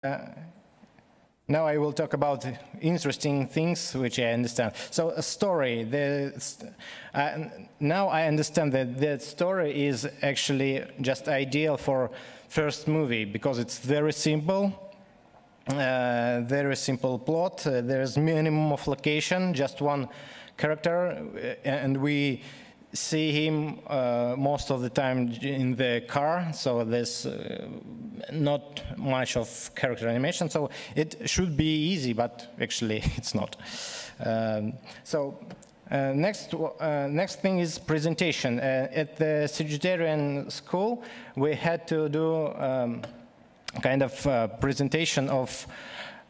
Now I will talk about interesting things which I understand. So a story, now I understand that the story is actually just ideal for first movie because it's very simple plot. There's minimum of location, just one character, and we see him most of the time in the car, so there's not much of character animation, so it should be easy, but actually it's not. Next thing is presentation. At the cg-generalist school, we had to do kind of presentation of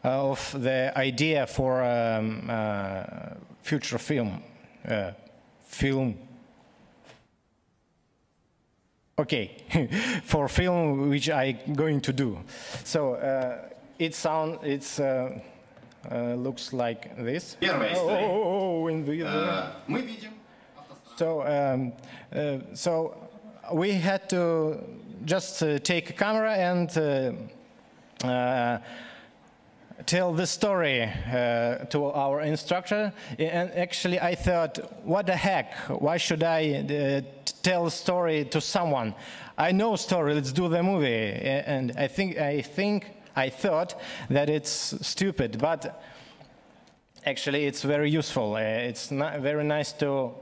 the idea for future film. Okay, for film which I'm going to do. So looks like this. So we had to just take a camera and tell the story to our instructor, and actually I thought, what the heck, why should I tell a story to someone? I know story, let's do the movie. And I thought that it's stupid, but actually it's very useful. It's very nice to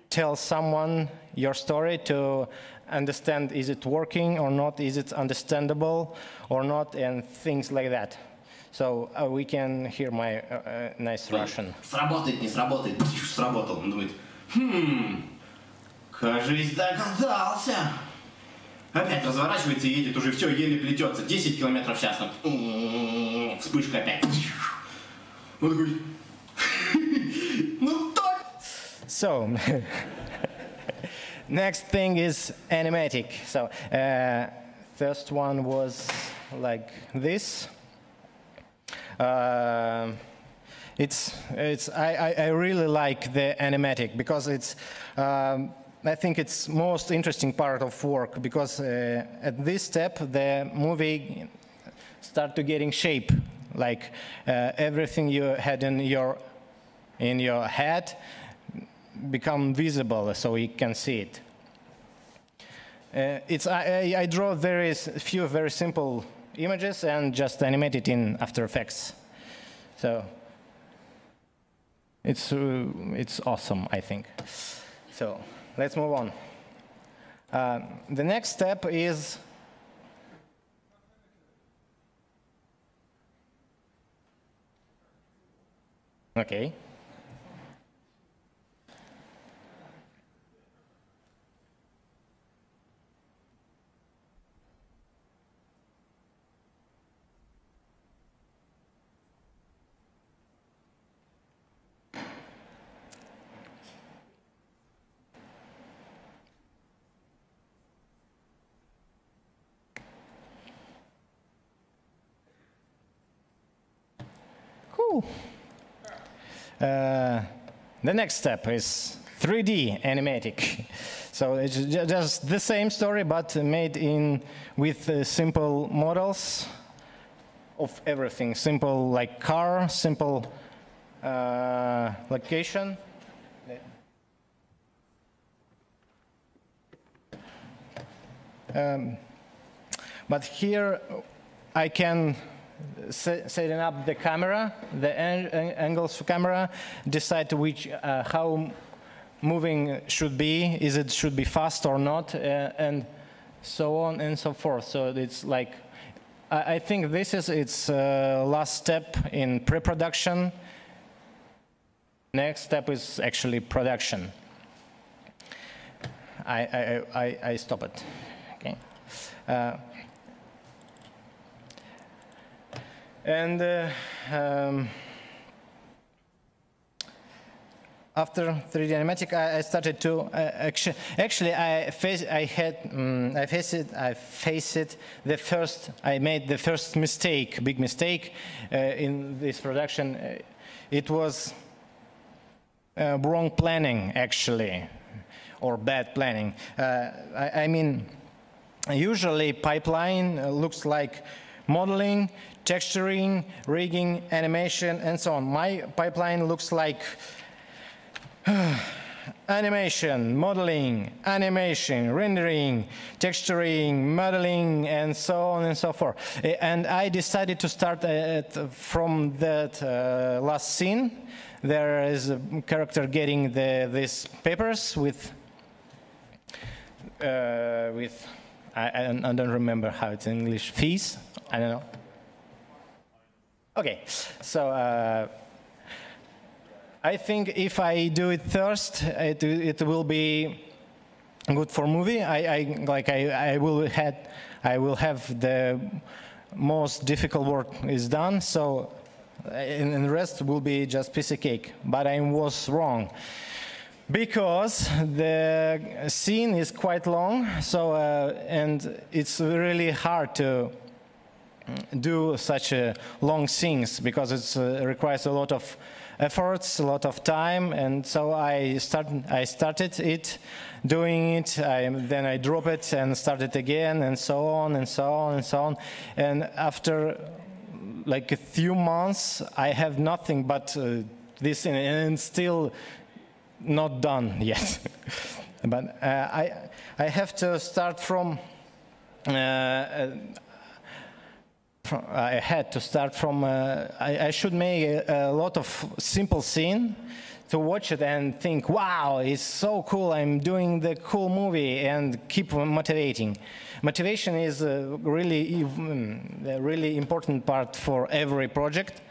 tell someone your story, to understand is it working or not, is it understandable or not, and things like that. So we can hear my nice Russian. Сработает, не сработает, сработал. Он думает, кажись, догадался. Опять разворачивается и едет, уже все, еле плетется. 10 километров в час. Вспышка опять. Он такой, ну так. So, next thing is animatic. So, first one was like this. I really like the animatic because it's I think it's most interesting part of work, because at this step the movie start to getting shape, like everything you had in your head become visible, so you can see it. I draw few very simple images and just animate it in After Effects. So it's awesome, I think. So let's move on. The next step is okay. The next step is 3D animatic. So it's just the same story, but made with simple models of everything. Simple like car, simple location. But here I can setting up the camera, the angles for camera, decide which how moving should be, should be fast or not, and so on and so forth. So it's like I think this is its last step in pre-production. Next step is actually production. I stop it. Okay. And after 3D animatic, I started to I made the first mistake, big mistake in this production. It was wrong planning, actually, or bad planning. I mean, usually pipeline looks like modeling, texturing, rigging, animation, and so on. My pipeline looks like animation, modeling, animation, rendering, texturing, modeling, and so on and so forth. And I decided to start from that last scene. There is a character getting these papers with I don't remember how it's in English, fees, I don't know. Okay, so I think if I do it first, it will be good for movie. I will have the most difficult work is done, so and the rest will be just piece of cake. But I was wrong, because the scene is quite long, so and it's really hard to do such long scenes because it requires a lot of efforts, a lot of time, and so I started it, doing it, then I drop it and start it again, and so on and so on and so on. And after like a few months, I have nothing but this, and still not done yet. But I have to start from. I had to start from, I should make a lot of simple scene to watch it and think, wow, it's so cool, I'm doing the cool movie, and keep motivating. Motivation is a really important part for every project.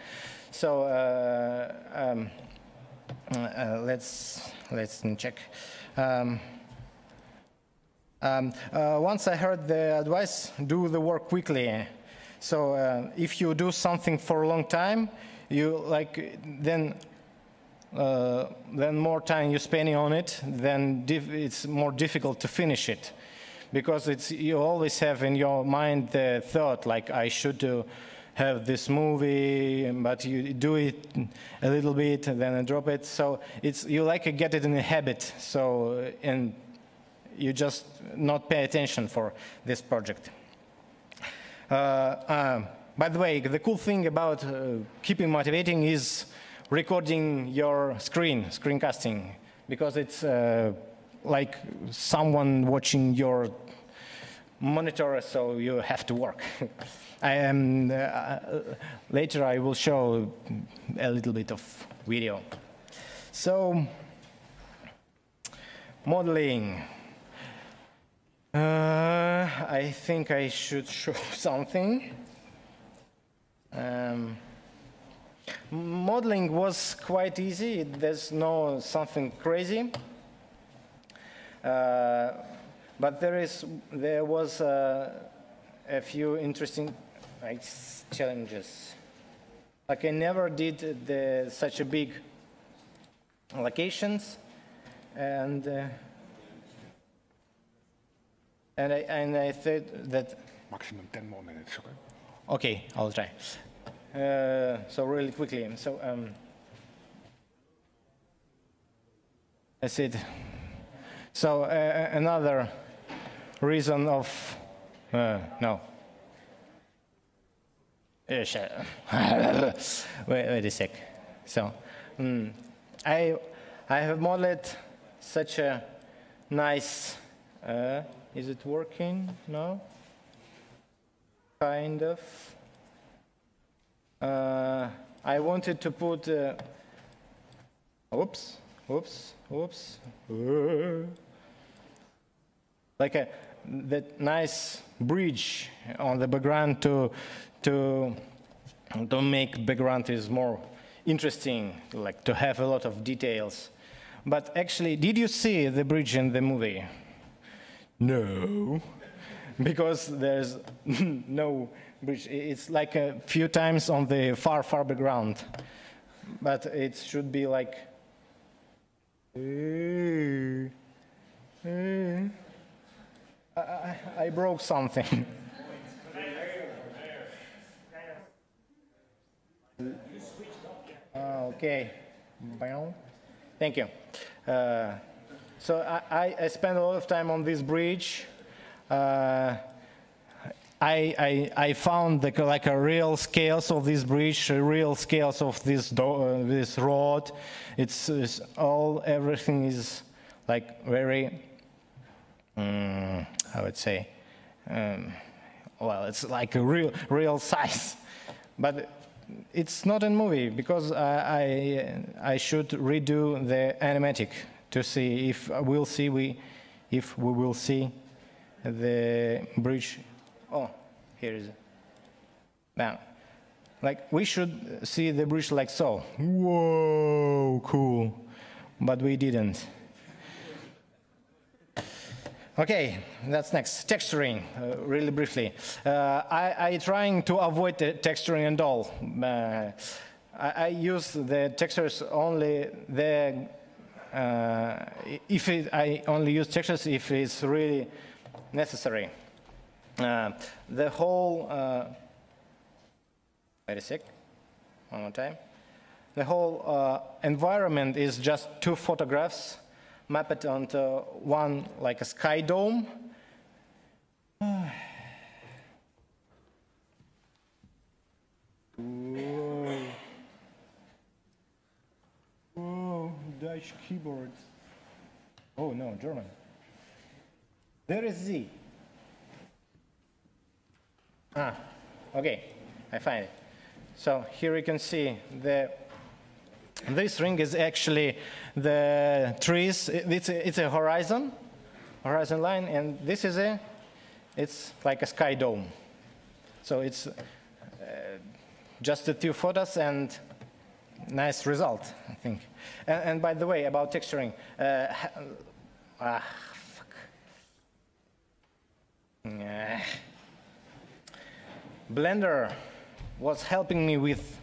So let's check. Once I heard the advice, do the work quickly. So if you do something for a long time, you then more time you're spending on it, then it's more difficult to finish it, because you always have in your mind the thought like I should have this movie, but you do it a little bit and then drop it. So you get it in a habit. So and you just not pay attention for this project. By the way, the cool thing about keeping motivating is recording your screencasting, because it's like someone watching your monitor, so you have to work. Later I will show a little bit of video. So, modeling. I think I should show something. Modeling was quite easy. There's no something crazy, but there was a few interesting challenges. Like I never did such a big locations, and I thought that maximum 10 more minutes. Okay, I'll try. So really quickly. So that's it. So another reason of no. Wait a sec. So I have modeled such a nice. Is it working? No? Kind of. I wanted to put. Oops. Like that nice bridge on the background to make background is more interesting, like to have a lot of details. But actually, did you see the bridge in the movie? No, because there's no bridge. It's like a few times on the far background, but it should be like. I broke something. Okay. Thank you. So I spent a lot of time on this bridge. I I found like a real scales of this bridge, real scales of this this road. It's all, everything is like very, I would say, well, it's like a real size, but it's not a movie because I should redo the animatic to see if we will see the bridge. Oh, here is it. Now, like we should see the bridge like so. Whoa, cool. But we didn't. Okay, that's next. Texturing, really briefly. I trying to avoid the texturing and all. I use the textures only I only use textures if it's really necessary. The whole, wait a sec, one more time. The whole environment is just 2 photographs mapped onto one, like a sky dome. Whoa. Whoa, Dutch keyboard. Oh no, German. There is Z. Ah, okay, I find it. So here you can see this ring is actually the trees. It's a horizon line, and this is it's like a sky dome. So it's just the 2 photos and nice result, I think. And by the way, about texturing, Blender was helping me with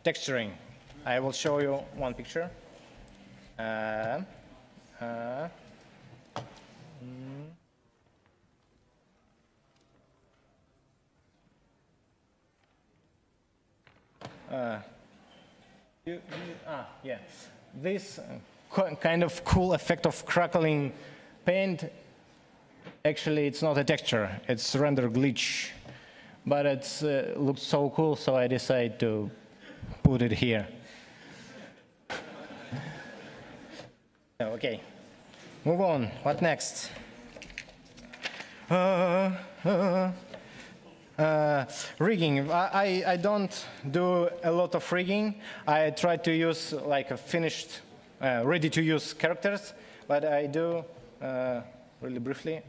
texturing. I will show you one picture. Yeah. This kind of cool effect of crackling paint, actually it's not a texture, it's render glitch. But it looks so cool, so I decided to put it here. Okay, move on. What next? Rigging. I don't do a lot of rigging. I try to use like a finished, ready-to-use characters, but I do really briefly.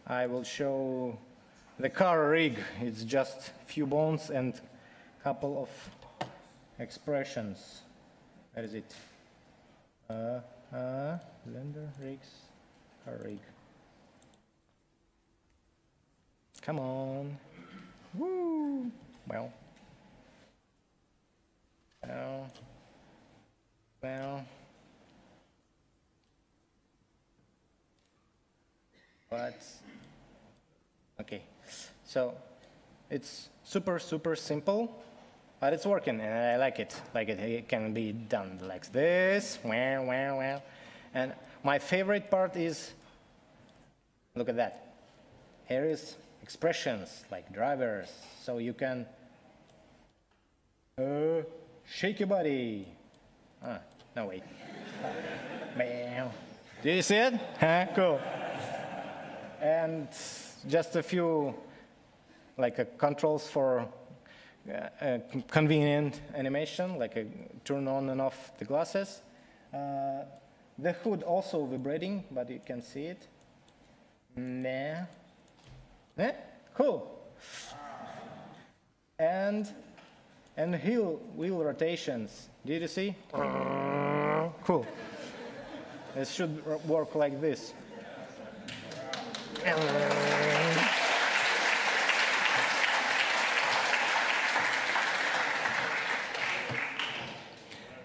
I will show the car rig. It's just few bones and couple of expressions. Where is it? Blender rigs, car rig. Come on. Woo! Well. But okay. So it's super simple, but it's working and I like it. It can be done like this. And my favorite part is, look at that. Here is expressions like drivers, so you can shake your body. No, wait. Do you see it? Cool. And just a few like controls for convenient animation, like a turn on and off the glasses. The hood also vibrating, but you can see it. Cool. And wheel rotations. Did you see? Cool. It should work like this.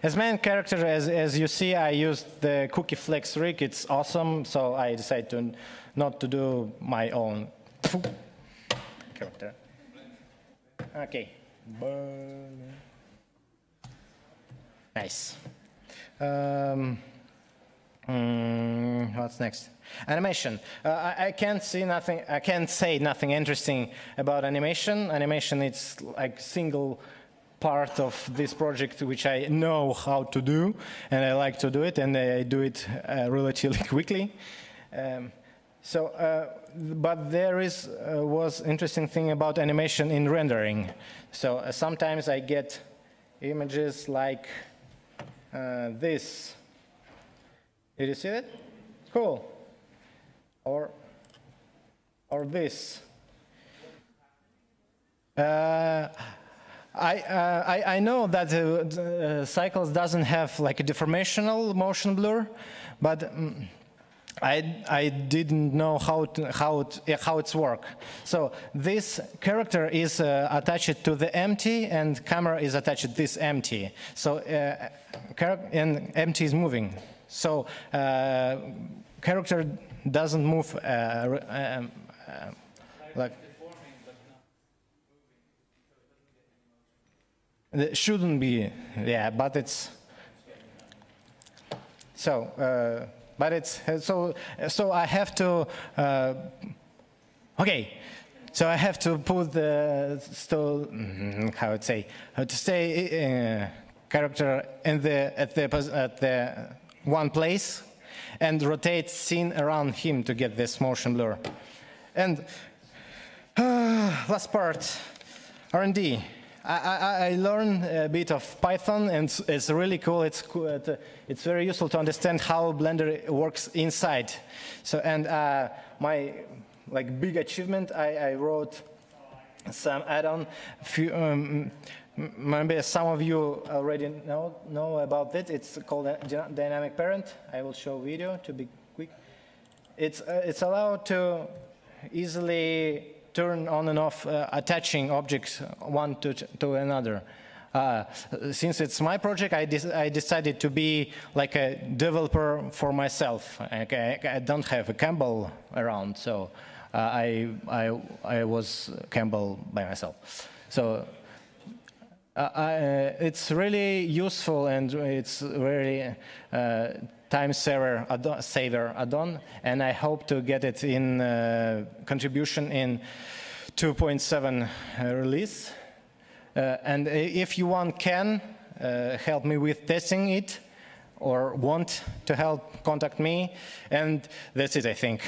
As main character, as you see, I used the Cookie Flex rig. It's awesome, so I decided not to do my own character. Okay. Nice. What's next? Animation. I can't see nothing. I can't say nothing interesting about animation. Animation is like single part of this project which I know how to do, and I like to do it, and I do it relatively quickly. But there was interesting thing about animation in rendering. So sometimes I get images like this. Did you see it? Cool. Or this. I know that Cycles doesn't have like a deformational motion blur, but I didn't know how it's work. So this character is attached to the empty, and camera is attached to this empty. So and empty is moving. So character doesn't move like. It shouldn't be, yeah, but it's so. But it's so I have to. Okay, so I have to put the how would say to stay character in at the one place and rotate scene around him to get this motion blur. And last part, R&D. I learned a bit of Python, and it's really cool. It's very useful to understand how Blender works inside. So, and my big achievement, I wrote some add-on. Maybe some of you already know about it. It's called Dynamic Parent. I will show video to be quick. It's allowed to easily turn on and off attaching objects one to another. Since it's my project, I decided to be like a developer for myself. I don't have a Campbell around, so I was Campbell by myself. So it's really useful, and it's really time saver add-on, and I hope to get it in contribution in 2.7 release. And if you can help me with testing it, or want to help, contact me. And that's it, I think.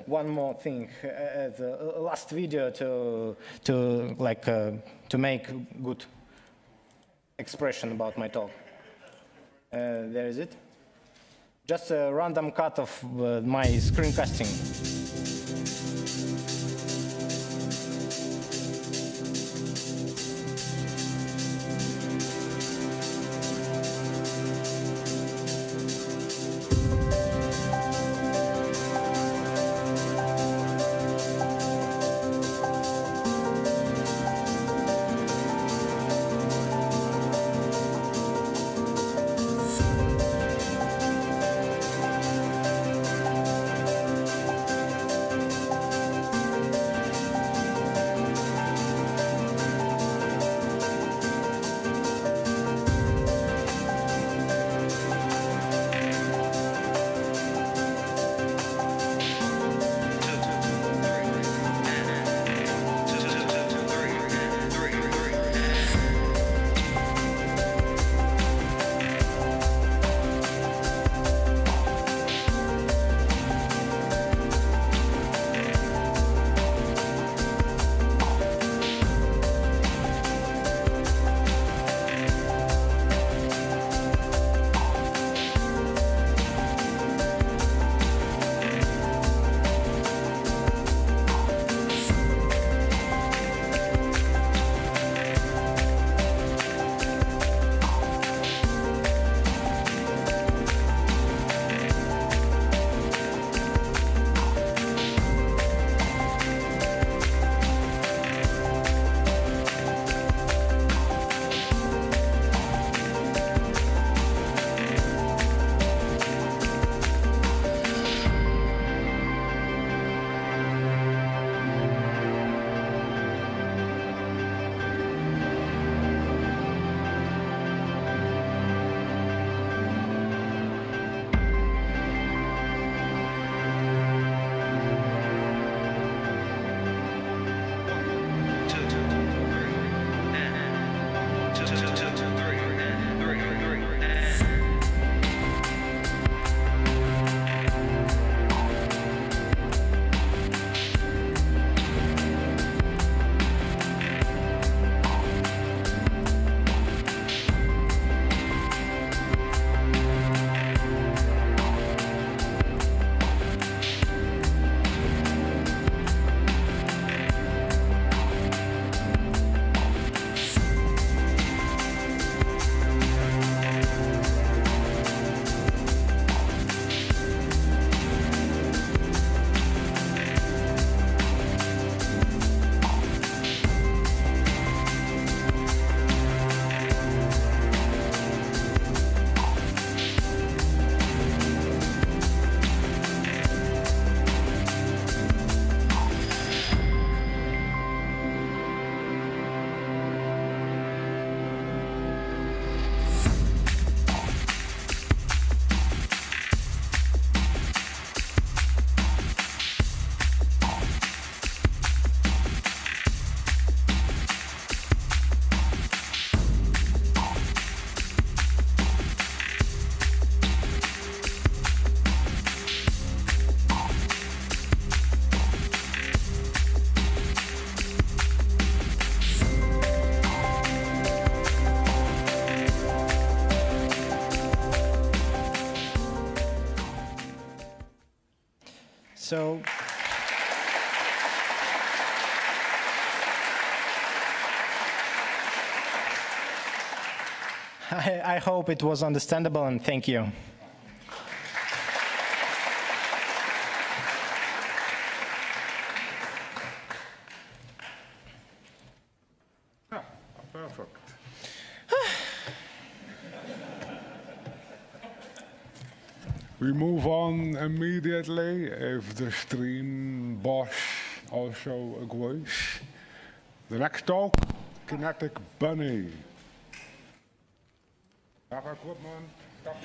One more thing. The last video to make good expression about my talk. There is it. Just a random cut of my screencasting. So I hope it was understandable, and thank you. Perfect. We move on immediately if the stream boss also agrees. The next talk, Kinetic Bunny. Have equipment, stuff.